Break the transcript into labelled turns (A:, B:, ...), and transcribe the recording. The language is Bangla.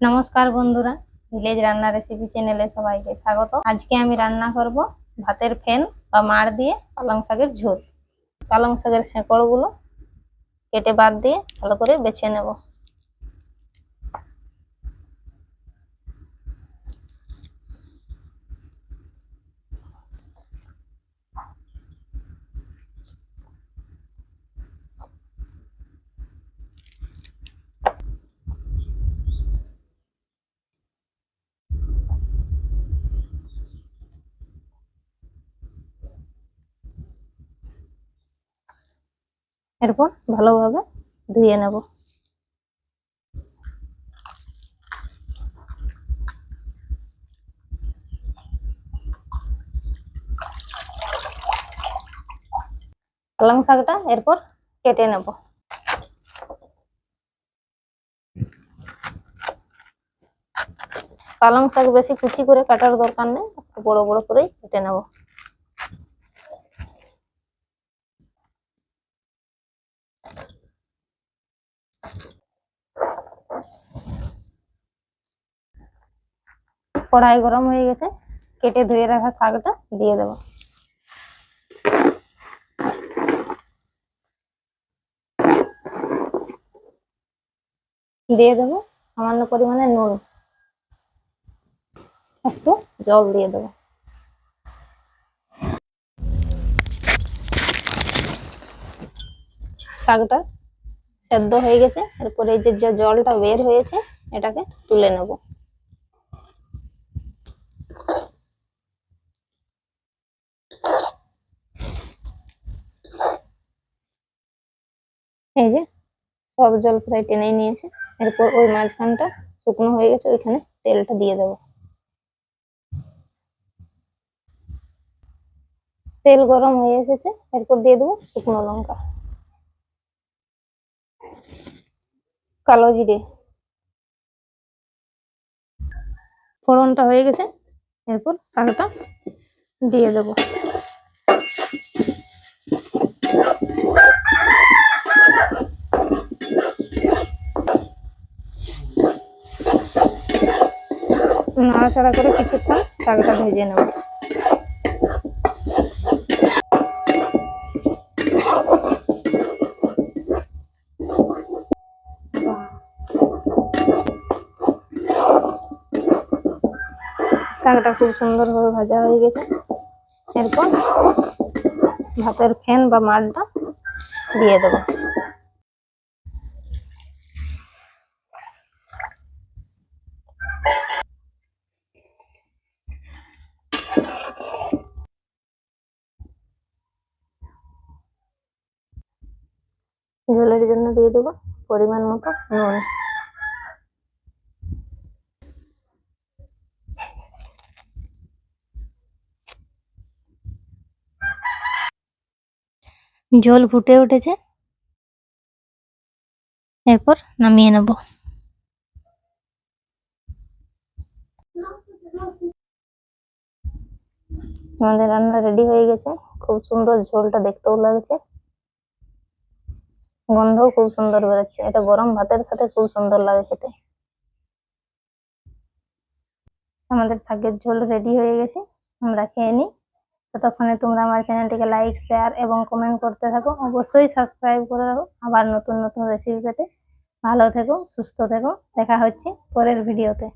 A: নমস্কার বন্ধুরা, ভিলেজ রান্না রেসিপি চ্যানেলে সবাইকে স্বাগত। আজকে আমি রান্না করব ভাতের ফেন বা মাড় দিয়ে পালং শাকের ঝোল। পালং শাকের শেকড়গুলো কেটে বাদ দিয়ে ভালো করে বেছে নেব। এরপর ভালোভাবে ধুয়ে নেব। পালং শাকটা এরপর কেটে নেব। পালং শাক বেশি কুচি করে কাটার দরকার নেই, বড় বড় করেই কেটে নেব। কড়াই গরম হয়ে গেছে, কেটে ধুয়ে রাখা শাকটা দিয়ে দেব। দিয়ে দেবো সামান্য পরিমাণে নুন, একটু জল দিয়ে দেবো। শাকটা সেদ্ধ হয়ে গেছে, এরপরে এই যে জলটা বের হয়েছে এটাকে তুলে নেব। এই যে সব জল প্রায় টেনে নিয়েছে, এরপর ওই মাঝখানটা শুকনো হয়ে গেছে, ওইখানে তেলটা দিয়ে দেবো। তেল গরম হয়ে এসেছে, এরপর দিয়ে দেবো শুকনো লঙ্কা, কালো জিরে। ফোড়নটা হয়ে গেছে, এরপর শাকটা দিয়ে দেবো। নাড়াচাড়া করে কিছুক্ষণ শাকটা ভেজে নেব। শাকটা খুব সুন্দরভাবে ভাজা হয়ে গেছে, এরপর ভাতের ফেন বা মাড়টা দিয়ে দেবো। ঝোলের জন্য দিয়ে দেবো পরিমাণ মতো নুন। ঝোল ফুটে উঠেছে, এরপর নামিয়ে নেব। আমাদের রান্না রেডি হয়ে গেছে, খুব সুন্দর ঝোলটা দেখতেও লাগছে, গন্ধও খুব সুন্দর বেরোচ্ছে। এটা গরম ভাতের সাথে খুব সুন্দর লাগে খেতে। আমাদের শাকের ঝোল রেডি হয়ে গেছে, আমরা খেয়ে নিই। ততক্ষণে তোমরা আমার চ্যানেলটিকে লাইক, শেয়ার এবং কমেন্ট করতে থাকো। অবশ্যই সাবস্ক্রাইব করে রাখো আবার নতুন নতুন রেসিপি পেতে। ভালো থেকো, সুস্থ থেকো, দেখা হচ্ছে পরের ভিডিওতে।